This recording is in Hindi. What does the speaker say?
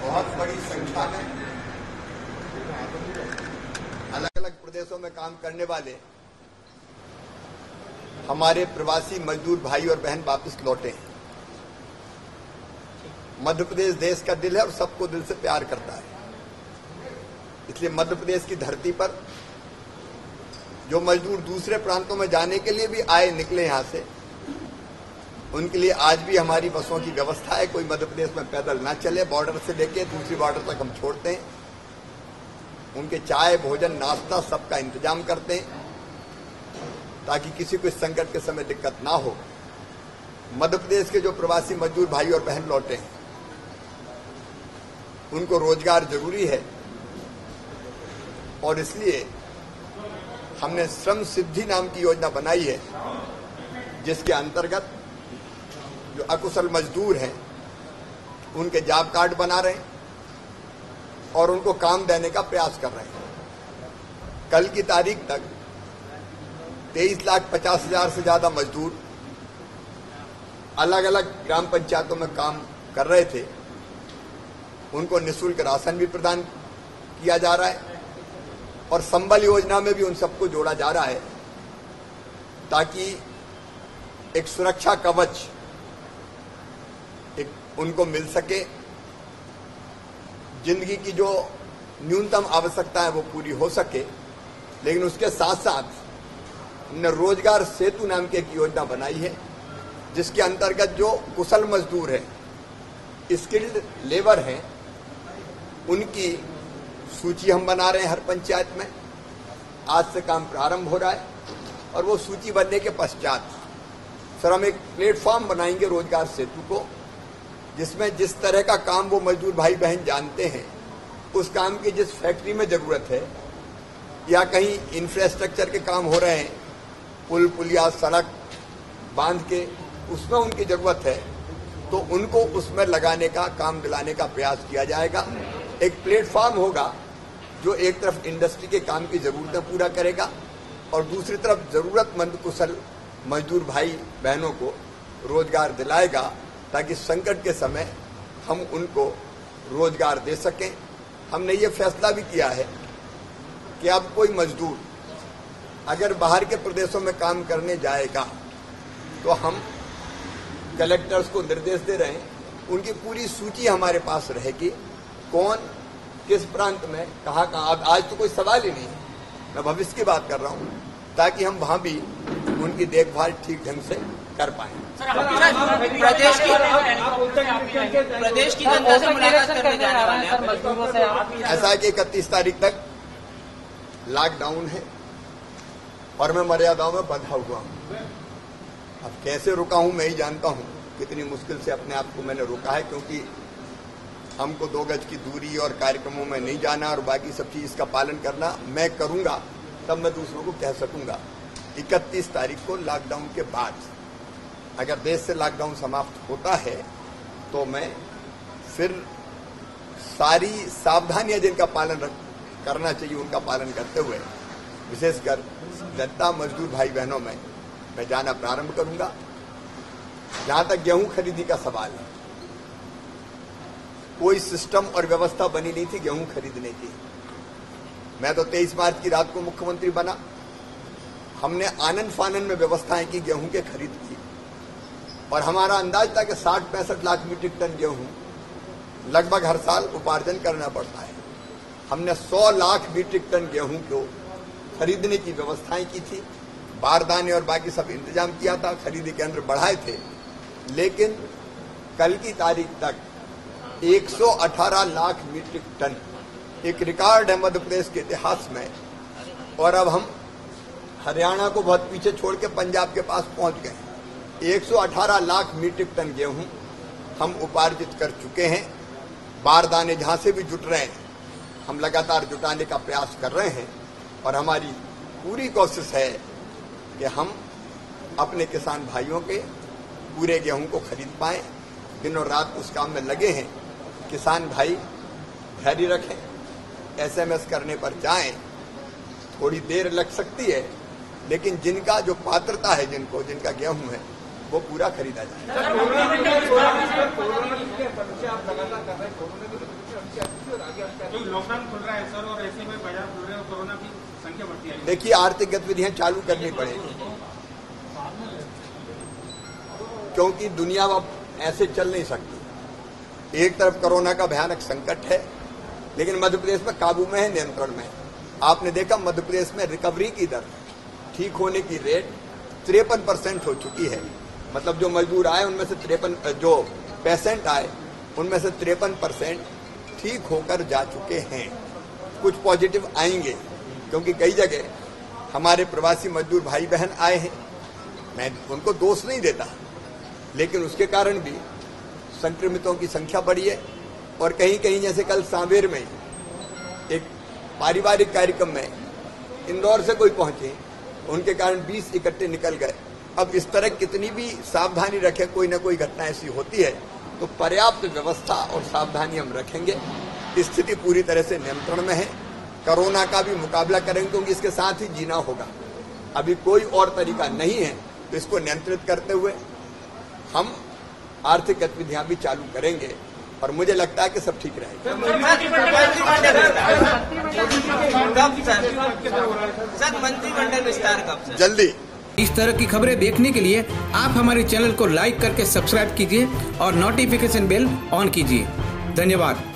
बहुत बड़ी संख्या में अलग अलग प्रदेशों में काम करने वाले हमारे प्रवासी मजदूर भाई और बहन वापस लौटे हैं। मध्य प्रदेश देश का दिल है और सबको दिल से प्यार करता है, इसलिए मध्य प्रदेश की धरती पर जो मजदूर दूसरे प्रांतों में जाने के लिए भी आए निकले यहां से, उनके लिए आज भी हमारी बसों की व्यवस्था है। कोई मध्य प्रदेश में पैदल ना चले, बॉर्डर से लेके दूसरी बॉर्डर तक हम छोड़ते हैं। उनके चाय भोजन नाश्ता सबका इंतजाम करते हैं ताकि किसी को इस संकट के समय दिक्कत ना हो। मध्य प्रदेश के जो प्रवासी मजदूर भाई और बहन लौटे हैं उनको रोजगार जरूरी है और इसलिए हमने श्रम सिद्धि नाम की योजना बनाई है, जिसके अंतर्गत जो अकुशल मजदूर हैं उनके जॉब कार्ड बना रहे हैं और उनको काम देने का प्रयास कर रहे हैं। कल की तारीख तक 23,50,000 से ज्यादा मजदूर अलग अलग ग्राम पंचायतों में काम कर रहे थे। उनको निःशुल्क राशन भी प्रदान किया जा रहा है और संबल योजना में भी उन सबको जोड़ा जा रहा है ताकि एक सुरक्षा कवच उनको मिल सके। जिंदगी की जो न्यूनतम आवश्यकता है वो पूरी हो सके, लेकिन उसके साथ साथ हमने रोजगार सेतु नाम की एक योजना बनाई है, जिसके अंतर्गत जो कुशल मजदूर हैं, स्किल्ड लेबर हैं, उनकी सूची हम बना रहे हैं। हर पंचायत में आज से काम प्रारंभ हो रहा है और वो सूची बनने के पश्चात सर हम एक प्लेटफॉर्म बनाएंगे रोजगार सेतु को, जिसमें जिस तरह का काम वो मजदूर भाई बहन जानते हैं, उस काम की जिस फैक्ट्री में जरूरत है या कहीं इंफ्रास्ट्रक्चर के काम हो रहे हैं, पुल पुलिया सड़क बांध के, उसमें उनकी जरूरत है तो उनको उसमें लगाने का काम दिलाने का प्रयास किया जाएगा। एक प्लेटफॉर्म होगा जो एक तरफ इंडस्ट्री के काम की जरूरतें पूरा करेगा और दूसरी तरफ जरूरतमंद कुशल मजदूर भाई बहनों को रोजगार दिलाएगा, ताकि संकट के समय हम उनको रोजगार दे सकें। हमने ये फैसला भी किया है कि अब कोई मजदूर अगर बाहर के प्रदेशों में काम करने जाएगा तो हम कलेक्टर्स को निर्देश दे रहे हैं, उनकी पूरी सूची हमारे पास रहेगी, कौन किस प्रांत में कहाँ कहाँ। अब आज तो कोई सवाल ही नहीं है, मैं भविष्य की बात कर रहा हूँ, ताकि हम वहां भी उनकी देखभाल ठीक ढंग से कर पाए। प्रदेश की जनता से मुलाकात करने जाने वाले हैं मजदूरों से। ऐसा है कि 31 तारीख तक लॉकडाउन है और मैं मर्यादाओं में बंधा हुआ हूँ। अब कैसे रुका हूँ मैं ही जानता हूँ, कितनी मुश्किल से अपने आप को मैंने रोका है, क्योंकि हमको 2 गज की दूरी और कार्यक्रमों में नहीं जाना और बाकी सब चीज का पालन करना मैं करूंगा, तब मैं दूसरों को कह सकूंगा। 31 तारीख को लॉकडाउन के बाद अगर देश से लॉकडाउन समाप्त होता है तो मैं फिर सारी सावधानियां जिनका पालन करना चाहिए उनका पालन करते हुए विशेषकर जनता मजदूर भाई बहनों में मैं जाना प्रारंभ करूंगा। जहां तक गेहूं खरीदी का सवाल है, कोई सिस्टम और व्यवस्था बनी नहीं थी गेहूं खरीदने की। मैं तो 23 मार्च की रात को मुख्यमंत्री बना, हमने आनंद फानन में व्यवस्थाएं की गेहूं के खरीद की और हमारा अंदाज था कि 60-65 लाख मीट्रिक टन गेहूं लगभग हर साल उपार्जन करना पड़ता है। हमने 100 लाख मीट्रिक टन गेहूं को खरीदने की व्यवस्थाएं की थी, बारदाने और बाकी सब इंतजाम किया था, खरीदी केंद्र बढ़ाए थे। लेकिन कल की तारीख तक 118 लाख मीट्रिक टन एक रिकॉर्ड है मध्य प्रदेश के इतिहास में, और अब हम हरियाणा को बहुत पीछे छोड़ के पंजाब के पास पहुंच गए। 118 लाख मीट्रिक टन गेहूं हम उपार्जित कर चुके हैं। बारदाने जहां से भी जुट रहे हैं हम लगातार जुटाने का प्रयास कर रहे हैं और हमारी पूरी कोशिश है कि हम अपने किसान भाइयों के पूरे गेहूं को खरीद पाएं। दिनों रात उस काम में लगे हैं। किसान भाई धैर्य रखें, SMS करने पर जाएं, थोड़ी देर लग सकती है, लेकिन जिनका जो पात्रता है, जिनका गेहूं है वो पूरा खरीदा जाए। लॉकडाउन खुल रहा है सर, और ऐसे में बाजार खुल रहे हैं और कोरोना की संख्या बढ़ती है। देखिए, आर्थिक गतिविधियां चालू करनी पड़ेगी, क्योंकि दुनिया अब ऐसे चल नहीं सकती। एक तरफ कोरोना का भयानक संकट है, लेकिन मध्य प्रदेश में काबू में है, नियंत्रण में है। आपने देखा मध्य प्रदेश में रिकवरी की दर, ठीक होने की रेट 53% हो चुकी है। मतलब जो मजदूर आए उनमें से 53, जो पेशेंट आए उनमें से 53% ठीक होकर जा चुके हैं। कुछ पॉजिटिव आएंगे, क्योंकि कई जगह हमारे प्रवासी मजदूर भाई बहन आए हैं, मैं उनको दोष नहीं देता, लेकिन उसके कारण भी संक्रमितों की संख्या बढ़ी है। और कहीं कहीं जैसे कल सांवेर में एक पारिवारिक कार्यक्रम में इंदौर से कोई पहुंचे, उनके कारण 20 इकट्ठे निकल गए। अब इस तरह कितनी भी सावधानी रखें, कोई ना कोई घटना ऐसी होती है, तो पर्याप्त व्यवस्था और सावधानी हम रखेंगे। स्थिति पूरी तरह से नियंत्रण में है। कोरोना का भी मुकाबला करेंगे, क्योंकि इसके साथ ही जीना होगा। अभी कोई और तरीका नहीं है। तो इसको नियंत्रित करते हुए हम आर्थिक गतिविधियां भी चालू करेंगे, और मुझे लगता है कि सब ठीक रहेगा। सर, मंत्रिमंडल विस्तार कब? जल्दी। इस तरह की खबरें देखने के लिए आप हमारे चैनल को लाइक करके सब्सक्राइब कीजिए और नोटिफिकेशन बेल ऑन कीजिए। धन्यवाद।